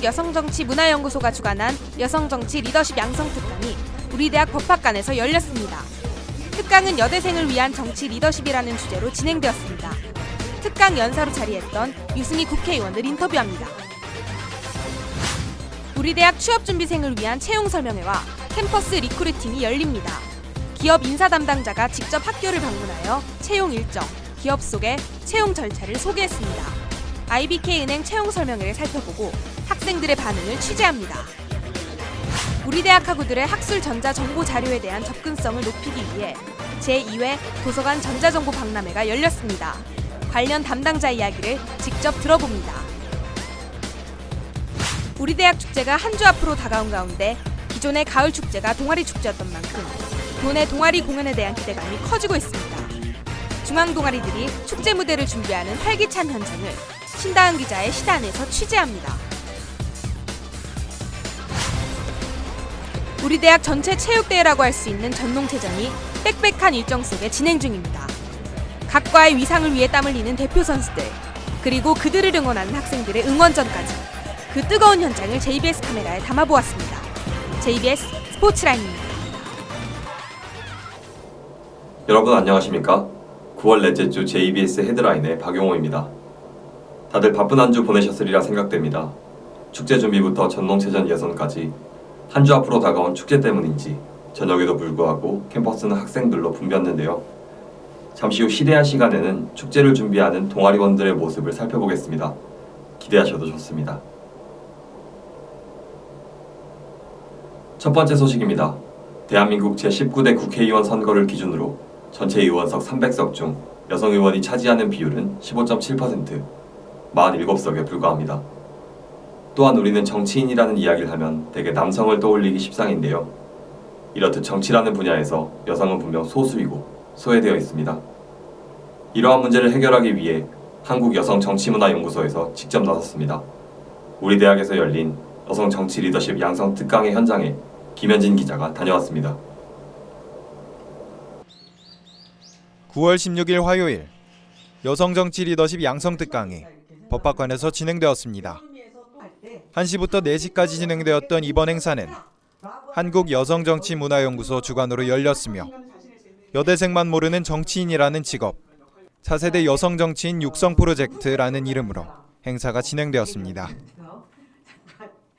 한국여성정치문화연구소가 주관한 여성정치 리더십 양성 특강이 우리 대학 법학관에서 열렸습니다. 특강은 여대생을 위한 정치 리더십이라는 주제로 진행되었습니다. 특강 연사로 자리했던 유승희 국회의원을 인터뷰합니다. 우리 대학 취업준비생을 위한 채용 설명회와 캠퍼스 리크루팅이 열립니다. 기업 인사 담당자가 직접 학교를 방문하여 채용 일정, 기업 속의 채용 절차를 소개했습니다. IBK은행 채용 설명회를 살펴보고 학생들의 반응을 취재합니다. 우리 대학 학우들의 학술 전자정보 자료에 대한 접근성을 높이기 위해 제2회 도서관 전자정보 박람회가 열렸습니다. 관련 담당자 이야기를 직접 들어봅니다. 우리 대학 축제가 한 주 앞으로 다가온 가운데 기존의 가을 축제가 동아리 축제였던 만큼 도내 동아리 공연에 대한 기대감이 커지고 있습니다. 중앙 동아리들이 축제 무대를 준비하는 활기찬 현장을 신다은 기자의 시단에서 취재합니다. 우리 대학 전체 체육대회라고 할 수 있는 전농체전이 빽빽한 일정 속에 진행 중입니다. 각과의 위상을 위해 땀을 흘리는 대표 선수들, 그리고 그들을 응원하는 학생들의 응원전까지 그 뜨거운 현장을 JBS 카메라에 담아보았습니다. JBS 스포츠라인입니다. 여러분 안녕하십니까? 9월 넷째 주 JBS 헤드라인의 박용호입니다. 다들 바쁜 한 주 보내셨으리라 생각됩니다. 축제 준비부터 전농체전 예선까지 한 주 앞으로 다가온 축제 때문인지 저녁에도 불구하고 캠퍼스는 학생들로 붐볐는데요. 잠시 후 시대한 시간에는 축제를 준비하는 동아리원들의 모습을 살펴보겠습니다. 기대하셔도 좋습니다. 첫 번째 소식입니다. 대한민국 제19대 국회의원 선거를 기준으로 전체 의원석 300석 중 여성 의원이 차지하는 비율은 15.7%, 47석에 불과합니다. 또한 우리는 정치인이라는 이야기를 하면 대개 남성을 떠올리기 십상인데요. 이렇듯 정치라는 분야에서 여성은 분명 소수이고 소외되어 있습니다. 이러한 문제를 해결하기 위해 한국여성정치문화연구소에서 직접 나섰습니다. 우리 대학에서 열린 여성 정치 리더십 양성 특강의 현장에 김현진 기자가 다녀왔습니다. 9월 16일 화요일 여성 정치 리더십 양성 특강이 법학관에서 진행되었습니다. 1시부터 4시까지 진행되었던 이번 행사는 한국여성정치문화연구소 주관으로 열렸으며 여대생만 모르는 정치인이라는 직업, 차세대 여성정치인 육성 프로젝트라는 이름으로 행사가 진행되었습니다.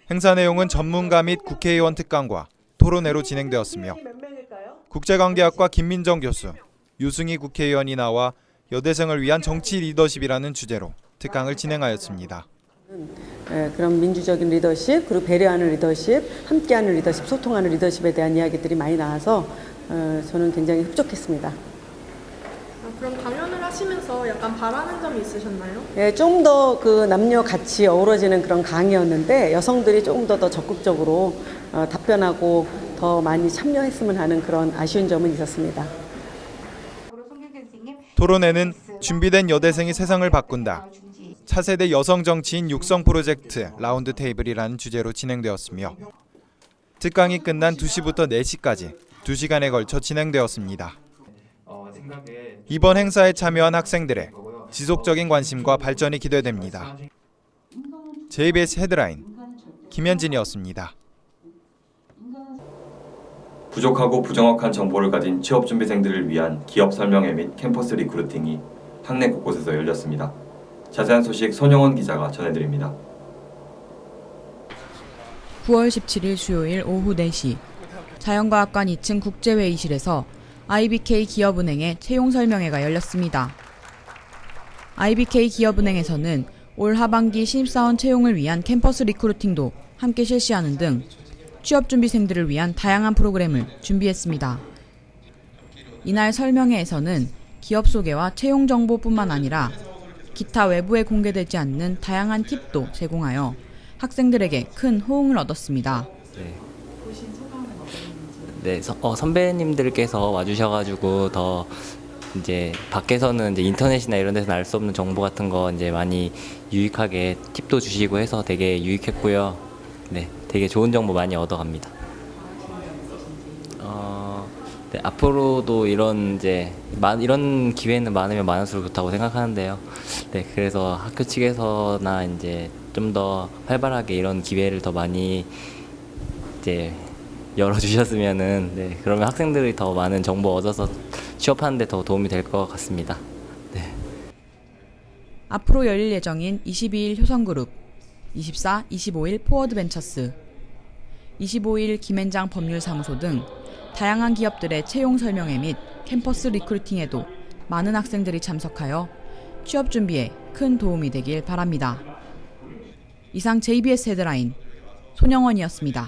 행사 내용은 전문가 및 국회의원 특강과 토론회로 진행되었으며 국제관계학과 김민정 교수, 유승희 국회의원이 나와 여대생을 위한 정치 리더십이라는 주제로 특강을 진행하였습니다. 그런 민주적인 리더십, 그리고 배려하는 리더십, 함께하는 리더십, 소통하는 리더십에 대한 이야기들이 많이 나와서 저는 굉장히 흡족했습니다. 그럼 강연을 하시면서 약간 바라는 점이 있으셨나요? 네, 좀 더 그 남녀 같이 어우러지는 그런 강의였는데 여성들이 조금 더 적극적으로 답변하고 더 많이 참여했으면 하는 그런 아쉬운 점은 있었습니다. 토론회는 준비된 여대생이 세상을 바꾼다, 차세대 여성 정치인 육성 프로젝트 라운드 테이블이라는 주제로 진행되었으며 특강이 끝난 2시부터 4시까지 2시간에 걸쳐 진행되었습니다. 이번 행사에 참여한 학생들의 지속적인 관심과 발전이 기대됩니다. JBS 헤드라인 김현진이었습니다. 부족하고 부정확한 정보를 가진 취업준비생들을 위한 기업 설명회 및 캠퍼스 리크루팅이 학내 곳곳에서 열렸습니다. 자세한 소식 손영원 기자가 전해드립니다. 9월 17일 수요일 오후 4시 자연과학관 2층 국제회의실에서 IBK 기업은행의 채용 설명회가 열렸습니다. IBK 기업은행에서는 올 하반기 신입사원 채용을 위한 캠퍼스 리크루팅도 함께 실시하는 등 취업준비생들을 위한 다양한 프로그램을 준비했습니다. 이날 설명회에서는 기업 소개와 채용 정보뿐만 아니라 기타 외부에 공개되지 않는 다양한 팁도 제공하여 학생들에게 큰 호응을 얻었습니다. 네, 선배님들께서 와주셔가지고 더 이제 밖에서는 이제 인터넷이나 이런 데서 알 수 없는 정보 같은 거 이제 많이 유익하게 팁도 주시고 해서 되게 유익했고요. 네, 되게 좋은 정보 많이 얻어갑니다. 네, 앞으로도 이런 이런 기회는 많으면 많을수록 좋다고 생각하는데요. 네, 그래서 학교 측에서나 이제 좀 더 활발하게 이런 기회를 더 많이 이제 열어주셨으면은, 네, 그러면 학생들이 더 많은 정보 얻어서 취업하는 데 더 도움이 될 것 같습니다. 네. 앞으로 열릴 예정인 22일 효성그룹, 24, 25일 포워드벤처스, 25일 김앤장 법률사무소 등 다양한 기업들의 채용 설명회 및 캠퍼스 리크루팅에도 많은 학생들이 참석하여 취업 준비에 큰 도움이 되길 바랍니다. 이상 JBS 헤드라인 손영원이었습니다.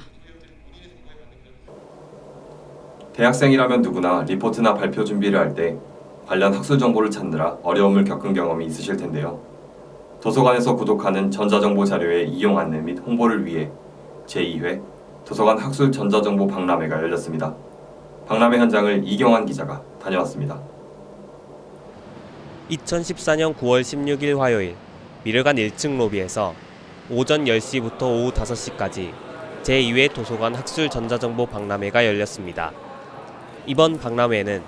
대학생이라면 누구나 리포트나 발표 준비를 할 때 관련 학술 정보를 찾느라 어려움을 겪은 경험이 있으실 텐데요. 도서관에서 구독하는 전자정보 자료의 이용 안내 및 홍보를 위해 제2회 도서관 학술 전자정보 박람회가 열렸습니다. 박람회 현장을 이경환 기자가 다녀왔습니다. 2014년 9월 16일 화요일 미르관 1층 로비에서 오전 10시부터 오후 5시까지 제2회 도서관 학술 전자정보 박람회가 열렸습니다. 이번 박람회는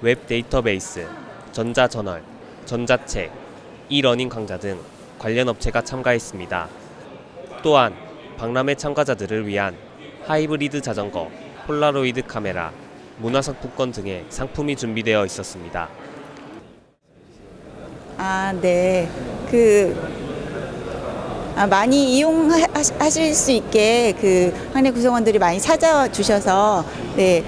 웹 데이터베이스, 전자저널, 전자책, 이러닝 강좌 등 관련 업체가 참가했습니다. 또한 박람회 참가자들을 위한 하이브리드 자전거, 폴라로이드 카메라, 문화상품권 등의 상품이 준비되어 있었습니다. 네. 많이 이용하실 수 있게 학내 구성원들이 많이 찾아주셔서, 네,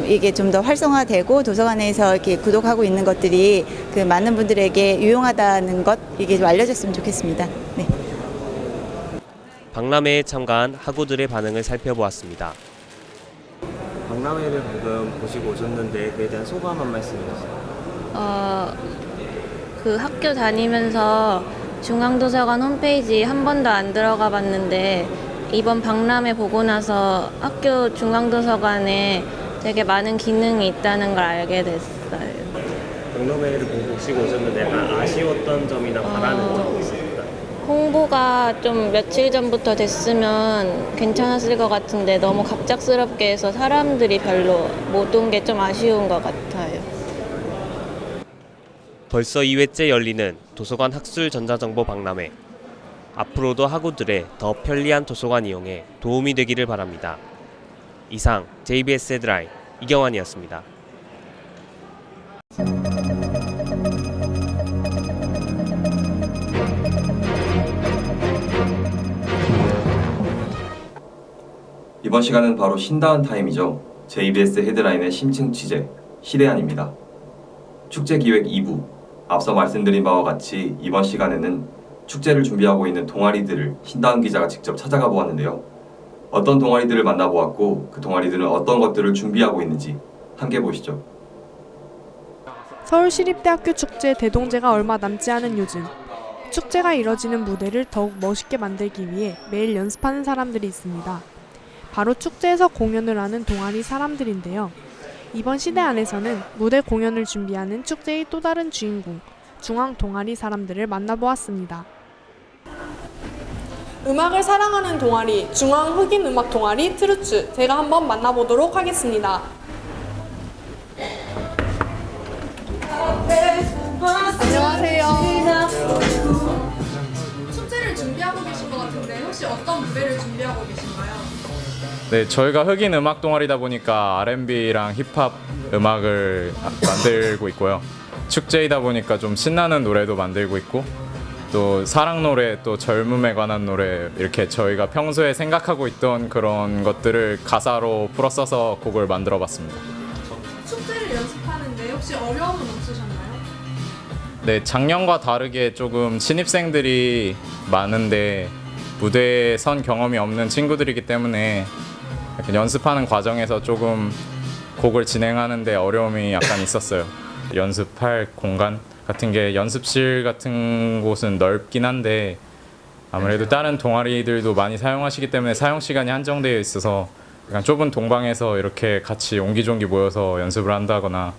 이게 좀 더 활성화되고 도서관에서 이렇게 구독하고 있는 것들이 많은 분들에게 유용하다는 것, 이게 좀 알려졌으면 좋겠습니다. 네. 박람회에 참가한 학우들의 반응을 살펴보았습니다. 박람회를 방금 보시고 오셨는데 그에 대한 소감 한 말씀 해주세요. 학교 다니면서 중앙도서관 홈페이지 한 번도 안 들어가 봤는데 이번 박람회 보고 나서 학교 중앙도서관에 되게 많은 기능이 있다는 걸 알게 됐어요. 박람회를 보시고 오셨는데 약간 아쉬웠던 점이나 바라는 점이 있습니다. 홍보가 좀 며칠 전부터 됐으면 괜찮았을 것 같은데 너무 갑작스럽게 해서 사람들이 별로 못 온 게 좀 아쉬운 것 같아요. 벌써 2회째 열리는 도서관 학술 전자정보 박람회. 앞으로도 학우들의 더 편리한 도서관 이용에 도움이 되기를 바랍니다. 이상 JBS 헤드라인 이경환이었습니다. 이번 시간은 바로 신다은 타임이죠. JBS 헤드라인의 심층 취재, 시대안입니다. 축제기획 2부. 앞서 말씀드린 바와 같이 이번 시간에는 축제를 준비하고 있는 동아리들을 신다은 기자가 직접 찾아가 보았는데요. 어떤 동아리들을 만나보았고 그 동아리들은 어떤 것들을 준비하고 있는지 함께 보시죠. 서울시립대학교 축제 대동제가 얼마 남지 않은 요즘 축제가 이뤄지는 무대를 더욱 멋있게 만들기 위해 매일 연습하는 사람들이 있습니다. 바로 축제에서 공연을 하는 동아리 사람들인데요. 이번 시대 안에서는 무대 공연을 준비하는 축제의 또 다른 주인공, 중앙 동아리 사람들을 만나보았습니다. 음악을 사랑하는 동아리, 중앙 흑인 음악 동아리 트루츠, 제가 한번 만나보도록 하겠습니다. 안녕하세요. 축제를 준비하고 계신 것 같은데 혹시 어떤 무대를 준비하고 계신가요? 네, 저희가 흑인 음악 동아리다 보니까 R&B랑 힙합 음악을 만들고 있고요. 축제이다 보니까 좀 신나는 노래도 만들고 있고 또 사랑 노래, 또 젊음에 관한 노래, 이렇게 저희가 평소에 생각하고 있던 그런 것들을 가사로 풀어 써서 곡을 만들어 봤습니다. 축제를 연습하는데 혹시 어려움은 없으셨나요? 네, 작년과 다르게 조금 신입생들이 많은데 무대에 선 경험이 없는 친구들이기 때문에 약간 연습하는 과정에서 조금 곡을 진행하는데 어려움이 약간 있었어요. 연습할 공간 같은 게 연습실 같은 곳은 넓긴 한데 아무래도 다른 동아리들도 많이 사용하시기 때문에 사용 시간이 한정되어 있어서 약간 좁은 동방에서 이렇게 같이 옹기종기 모여서 연습을 한다거나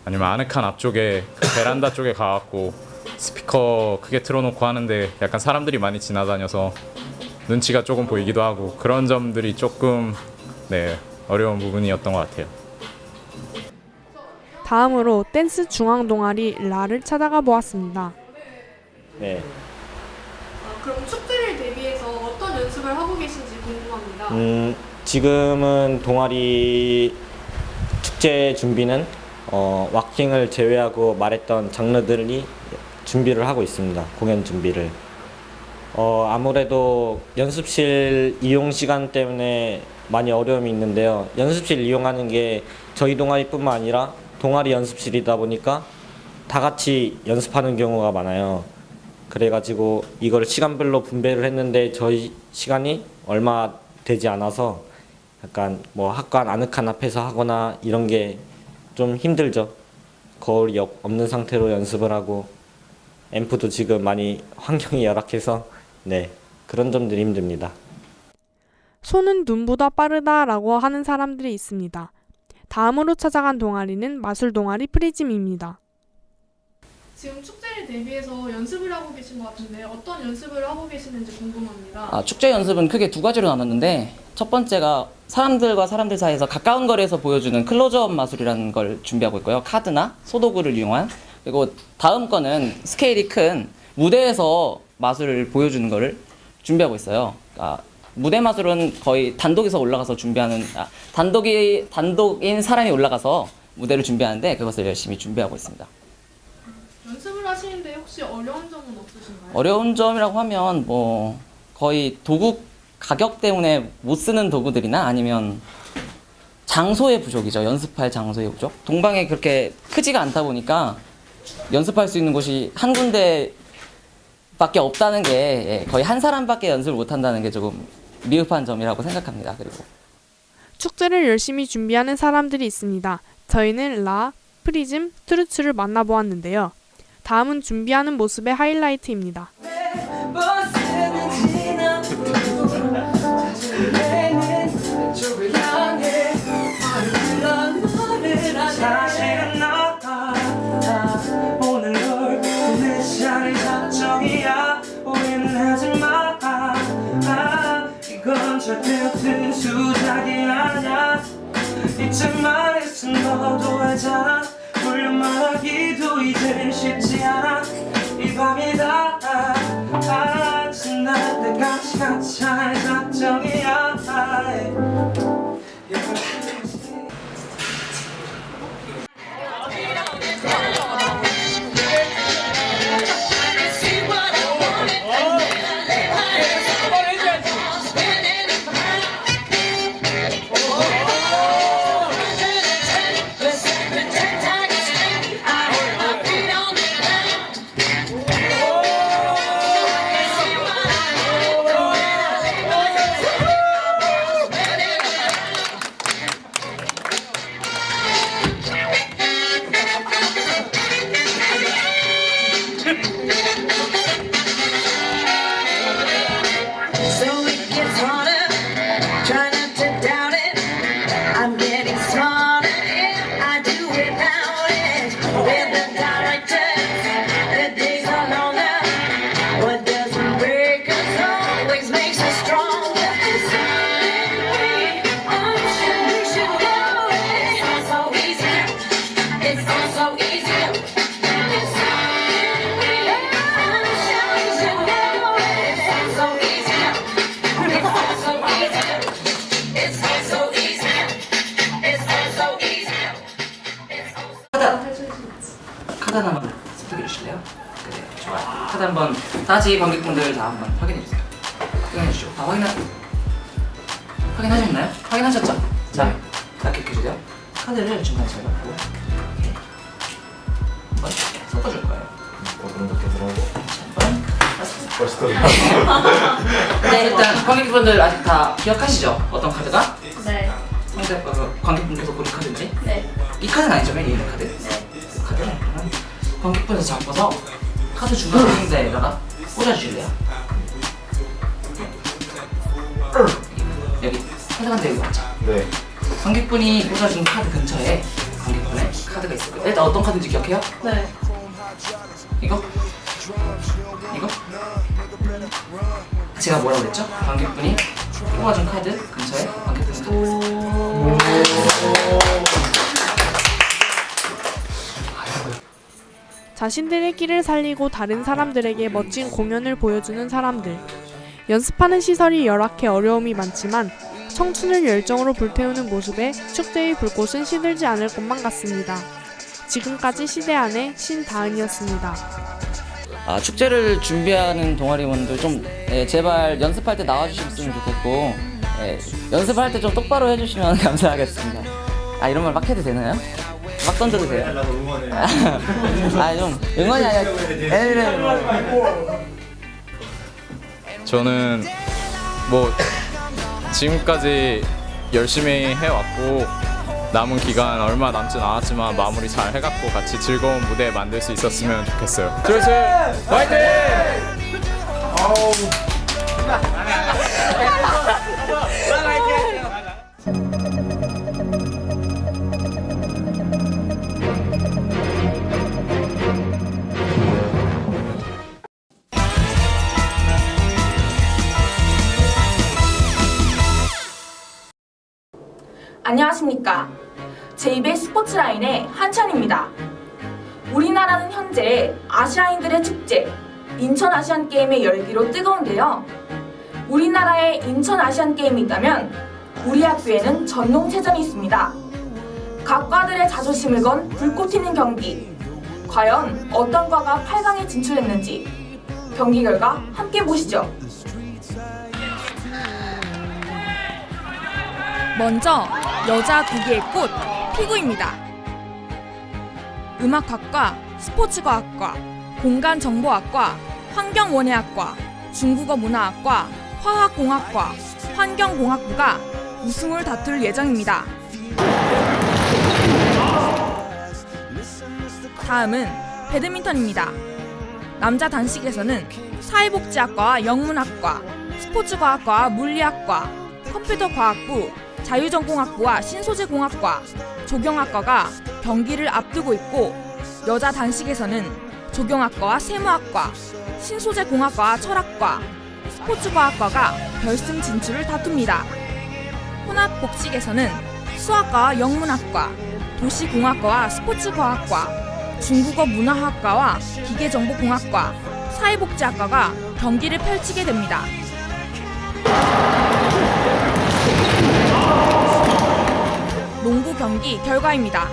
아니면 아늑한 앞쪽에 베란다 쪽에 가갖고 스피커 크게 틀어놓고 하는데 약간 사람들이 많이 지나다녀서 눈치가 조금 보이기도 하고 그런 점들이 조금 어려운 부분이었던 것 같아요. 다음으로 댄스 중앙 동아리 라를 찾아가 보았습니다. 네. 그럼 축제를 대비해서 어떤 연습을 하고 계신지 궁금합니다. 지금은 동아리 축제 준비는 왁싱을 제외하고 말했던 장르들이 준비를 하고 있습니다. 공연 준비를. 아무래도 연습실 이용 시간 때문에 많이 어려움이 있는데요. 연습실 이용하는 게 저희 동아리뿐만 아니라 동아리 연습실이다 보니까 다 같이 연습하는 경우가 많아요. 그래가지고 이걸 시간별로 분배를 했는데 저희 시간이 얼마 되지 않아서 약간 뭐 학관 아늑한 앞에서 하거나 이런 게 좀 힘들죠. 거울이 없는 상태로 연습을 하고 앰프도 지금 많이 환경이 열악해서 네, 그런 점들이 힘듭니다. 손은 눈보다 빠르다라고 하는 사람들이 있습니다. 다음으로 찾아간 동아리는 마술 동아리 프리즘입니다. 지금 축제를 대비해서 연습을 하고 계신 것 같은데 어떤 연습을 하고 계시는지 궁금합니다. 축제 연습은 크게 두 가지로 나눴는데 첫 번째가 사람들과 사람들 사이에서 가까운 거리에서 보여주는 클로즈업 마술이라는 걸 준비하고 있고요. 카드나 소도구를 이용한. 그리고 다음 거는 스케일이 큰 무대에서 마술을 보여주는 거를 준비하고 있어요. 무대 마술은 거의 단독에서 올라가서 준비하는 단독인 사람이 올라가서 무대를 준비하는데 그것을 열심히 준비하고 있습니다. 연습을 하시는데 혹시 어려운 점은 없으신가요? 어려운 점이라고 하면 뭐 거의 도구 가격 때문에 못 쓰는 도구들이나 아니면 장소의 부족이죠. 연습할 장소의 부족. 동방에 그렇게 크지가 않다 보니까 연습할 수 있는 곳이 한 군데밖에 없다는 게 거의 한 사람밖에 연습을 못 한다는 게 조금 미흡한 점이라고 생각합니다. 그리고 축제를 열심히 준비하는 사람들이 있습니다. 저희는 라, 프리즘, 트루츠를 만나보았는데요. 다음은 준비하는 모습의 하이라이트입니다. 사실은 나 오늘 널 보내지 않을 작정이야. 오해는 하지마. 이건 절대 같은 수작이 아냐. 이쯤 말했음 너도 알잖아. 물론 말하기도 이젠 쉽지 않아. 이 밤이 다 지날 때까지 같이 할 작정이야. 카드 하나만 선택해 주실래요? 그래, 좋아요. 카드 한번 다 같이 관객분들 다 한번 확인해 주세요. 확인해 주시고 다 확인하셨나요? 확인하셨죠? 자, 딱 이렇게 주세요. 카드를 중간에 잘 넣고 이렇게 한번 섞어줄 거예요. 이렇게 들어가고. 한번 벌써 네, 일단 관객분들 아직 다 기억하시죠? 어떤 카드가? 네. 상대 관객분께서 고른 카드인지? 네. 이 카드는 아니죠? 맨 위에 카드? 네. 그 카드를 관객분에서 잡아서 카드 중간 상자에다가 꽂아주실래요? 여기 카드가 여기 맞죠? 네. 관객분이 꽂아준 카드 근처에 관객분의 카드가 있어요. 일단 어떤 카드인지 기억해요? 네. 이거? 이거? 제가 뭐라고 그랬죠? 관객분이 뽑아준 카드 근처에 관객분의 카드. 자신들의 끼를 살리고 다른 사람들에게 멋진 공연을 보여주는 사람들. 연습하는 시설이 열악해 어려움이 많지만 청춘을 열정으로 불태우는 모습에 축제의 불꽃은 시들지 않을 것만 같습니다. 지금까지 시대 안의 신다은이었습니다. 축제를 준비하는 동아리원들 좀 제발 연습할 때 나와주셨으면 좋겠고 연습할 때 좀 똑바로 해주시면 감사하겠습니다. 이런 말 막 해도 되나요? 막 던져도 돼요? 좀 응원이 아니라 저는 뭐 지금까지 열심히 해왔고 남은 기간 얼마 남진 않았지만 마무리 잘 해갖고 같이 즐거운 무대 만들 수 있었으면 좋겠어요. 트로이스 화이팅! 안녕하십니까. JBS 스포츠라인의 한찬입니다. 우리나라는 현재 아시아인들의 축제 인천 아시안게임의 열기로 뜨거운데요. 우리나라에 인천 아시안게임이 있다면 우리 학교에는 전농체전이 있습니다. 각 과들의 자존심을 건 불꽃 튀는 경기. 과연 어떤 과가 8강에 진출했는지 경기 결과 함께 보시죠. 먼저 여자 두 개의 꽃, 피구입니다. 음악학과, 스포츠과학과, 공간정보학과, 환경원예학과, 중국어문화학과, 화학공학과, 환경공학부가 우승을 다툴 예정입니다. 다음은 배드민턴입니다. 남자 단식에서는 사회복지학과와 영문학과, 스포츠과학과와 물리학과, 컴퓨터과학부, 자유전공학부와 신소재공학과, 조경학과가 경기를 앞두고 있고 여자 단식에서는 조경학과와 세무학과, 신소재공학과와 철학과, 스포츠과학과가 결승 진출을 다툽니다. 혼합복식에서는 수학과와 영문학과, 도시공학과와 스포츠과학과, 중국어 문화학과와 기계정보공학과, 사회복지학과가 경기를 펼치게 됩니다. 농구 경기 결과입니다.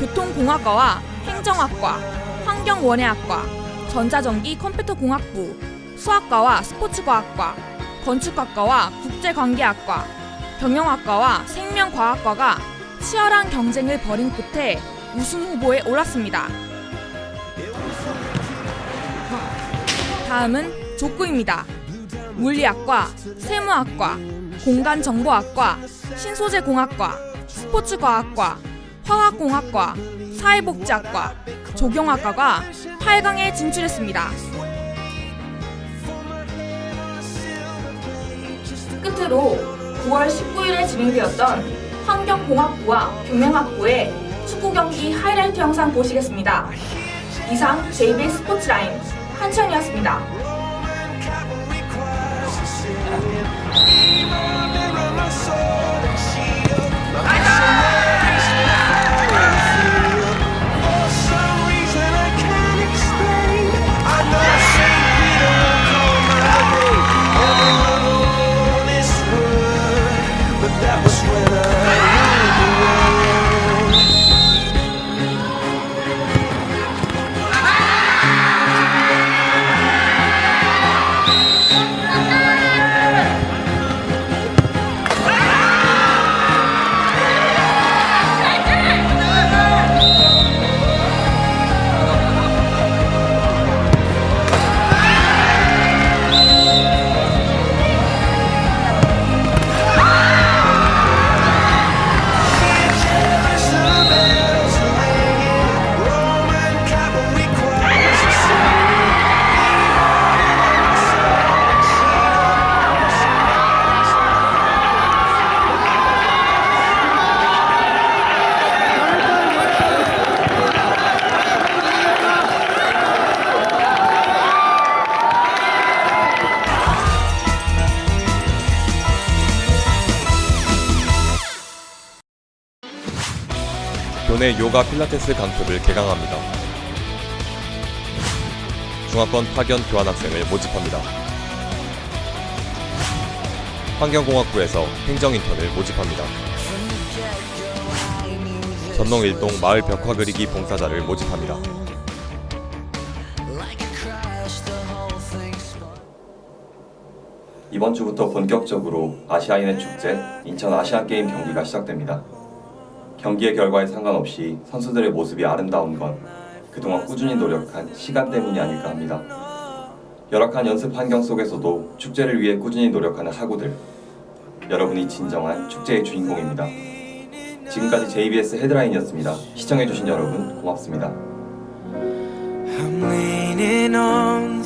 교통공학과와 행정학과, 환경원예학과, 전자전기 컴퓨터공학부, 수학과와 스포츠과학과, 건축학과와 국제관계학과, 경영학과와 생명과학과가 치열한 경쟁을 벌인 끝에 우승 후보에 올랐습니다. 다음은 족구입니다. 물리학과, 세무학과, 공간정보학과, 신소재공학과, 스포츠과학과, 화학공학과, 사회복지학과, 조경학과가 8강에 진출했습니다. 끝으로 9월 19일에 진행되었던 환경공학부와 경영학부의 축구 경기 하이라이트 영상 보시겠습니다. 이상 JBS 스포츠라인 한치현이었습니다. 교내 요가 필라테스 강습을 개강합니다. 중화권 파견 교환학생을 모집합니다. 환경공학부에서 행정인턴을 모집합니다. 전농일동 마을 벽화 그리기 봉사자를 모집합니다. 이번 주부터 본격적으로 아시아인의 축제 인천 아시안게임 경기가 시작됩니다. 경기의 결과에 상관없이 선수들의 모습이 아름다운 건 그동안 꾸준히 노력한 시간 때문이 아닐까 합니다. 열악한 연습 환경 속에서도 축제를 위해 꾸준히 노력하는 학우들, 여러분이 진정한 축제의 주인공입니다. 지금까지 JBS 헤드라인이었습니다. 시청해주신 여러분 고맙습니다. I'm leaning on